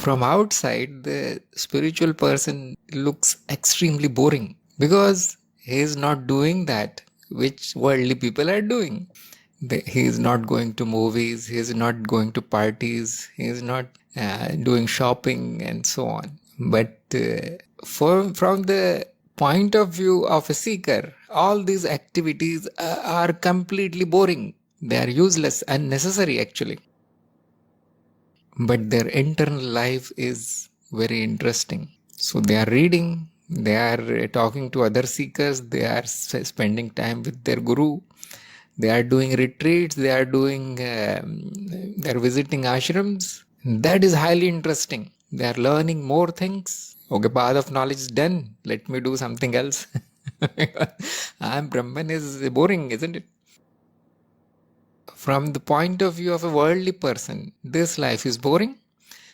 from outside, the spiritual person looks extremely boring because he is not doing that which worldly people are doing. He is not going to movies, he is not going to parties, he is not doing shopping and so on. But from the point of view of a seeker, all these activities are completely boring. They are useless, unnecessary actually. But their internal life is very interesting. So they are reading, they are talking to other seekers, they are spending time with their guru, they are doing retreats, they are visiting ashrams. That is highly interesting. They are learning more things. Okay, path of knowledge is done. Let me do something else. Brahman is boring, isn't it? From the point of view of a worldly person, this life is boring.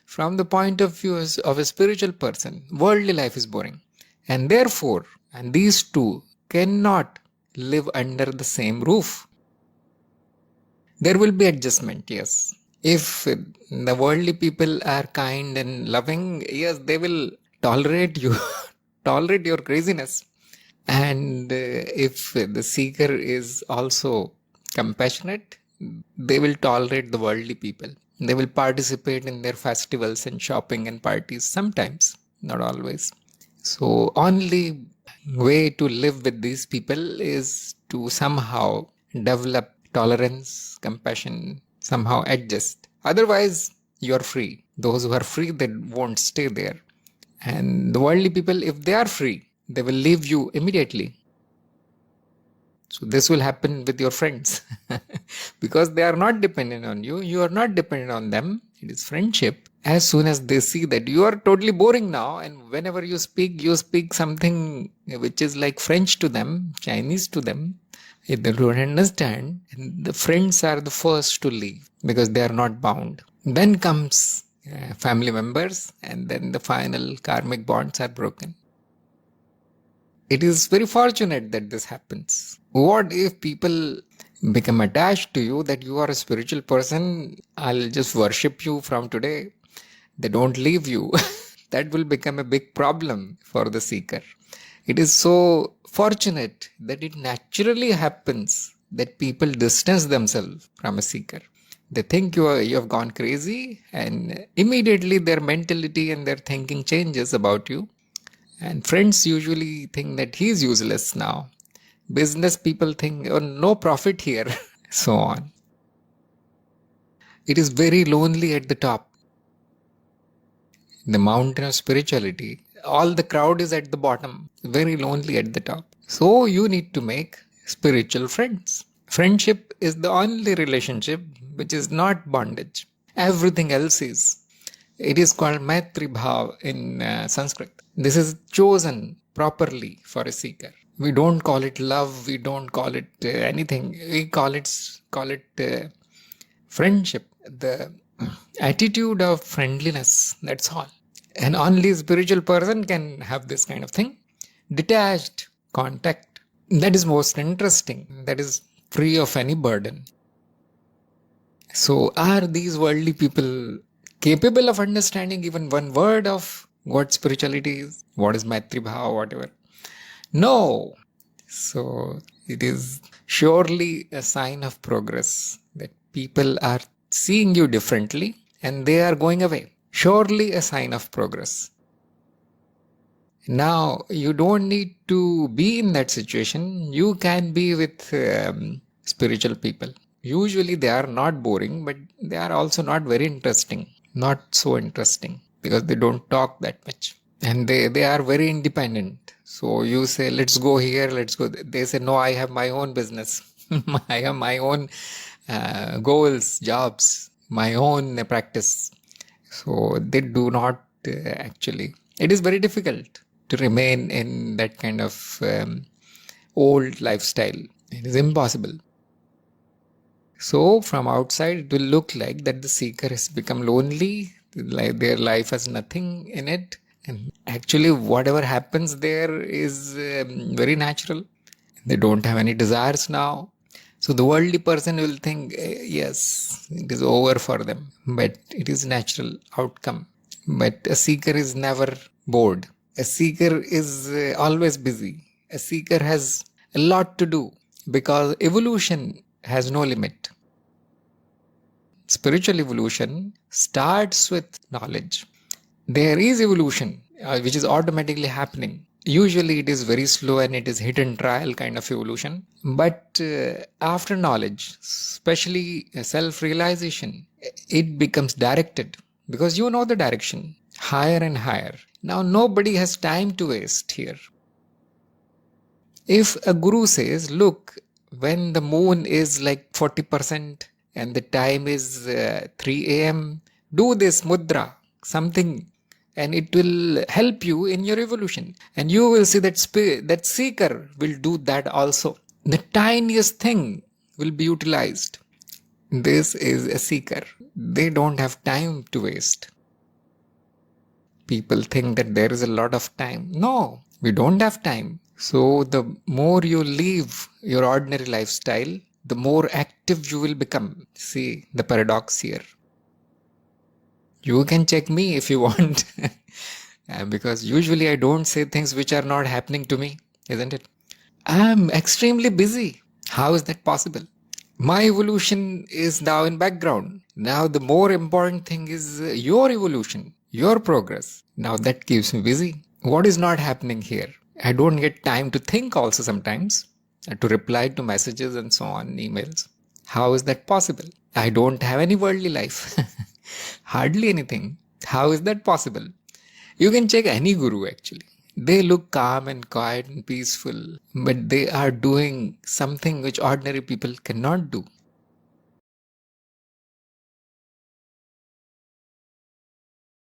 From the point of view of a spiritual person, worldly life is boring. And therefore, these two cannot live under the same roof. There will be adjustment, yes. If the worldly people are kind and loving, yes, they will tolerate you, tolerate your craziness. And if the seeker is also compassionate, they will tolerate the worldly people. They will participate in their festivals and shopping and parties sometimes, not always. So only way to live with these people is to somehow develop tolerance, compassion, somehow adjust. Otherwise, you are free. Those who are free, they won't stay there. And the worldly people, if they are free, they will leave you immediately. So this will happen with your friends because they are not dependent on you. You are not dependent on them. It is friendship. As soon as they see that you are totally boring now, and whenever you speak something which is like French to them, Chinese to them, if they don't understand, the friends are the first to leave because they are not bound. Then comes family members, and then the final karmic bonds are broken. It is very fortunate that this happens. What if people become attached to you that you are a spiritual person? I'll just worship you from today. They don't leave you. That will become a big problem for the seeker. It is so fortunate that it naturally happens that people distance themselves from a seeker. They think you have gone crazy, and immediately their mentality and their thinking changes about you. And friends usually think that he's useless now. Business people think, oh, no profit here, so on. It is very lonely at the top. The mountain of spirituality, all the crowd is at the bottom, very lonely at the top. So you need to make spiritual friends. Friendship is the only relationship which is not bondage. Everything else is. It is called Maitri Bhav in Sanskrit. This is chosen properly for a seeker. We don't call it love. We don't call it anything. We call it friendship. The attitude of friendliness. That's all. And only a spiritual person can have this kind of thing. Detached contact. That is most interesting. That is free of any burden. So are these worldly people capable of understanding even one word of what spirituality is? What is Maitri Bhava, whatever? No. So it is surely a sign of progress that people are seeing you differently and they are going away. Surely a sign of progress. Now, you don't need to be in that situation. You can be with spiritual people. Usually they are not boring, but they are also not very interesting. Not so interesting because they don't talk that much. And they are very independent. So you say, let's go here, let's go. They say, no, I have my own business. I have my own goals, jobs, my own practice. So they do not actually. It is very difficult to remain in that kind of old lifestyle. It is impossible. So from outside, it will look like that the seeker has become lonely, like their life has nothing in it. And actually, whatever happens there is very natural. They don't have any desires now. So the worldly person will think, yes, it is over for them. But it is natural outcome. But a seeker is never bored. A seeker is always busy. A seeker has a lot to do because evolution has no limit. Spiritual evolution starts with knowledge. There is evolution which is automatically happening. Usually it is very slow and it is hit and trial kind of evolution. But after knowledge, especially self-realization, it becomes directed because you know the direction higher and higher. Now nobody has time to waste here. If a guru says, look, when the moon is like 40% and the time is 3 a.m., do this mudra, something, and it will help you in your evolution. And you will see that that seeker will do that also. The tiniest thing will be utilized. This is a seeker. They don't have time to waste. People think that there is a lot of time. No, we don't have time. So the more you leave your ordinary lifestyle, the more active you will become. See the paradox here. You can check me if you want. Because usually I don't say things which are not happening to me, isn't it? I'm extremely busy. How is that possible? My evolution is now in background. Now the more important thing is your evolution, your progress. Now that keeps me busy. What is not happening here? I don't get time to think also sometimes, to reply to messages and so on, emails. How is that possible? I don't have any worldly life. Hardly anything. How is that possible? You can check any guru actually. They look calm and quiet and peaceful, but they are doing something which ordinary people cannot do.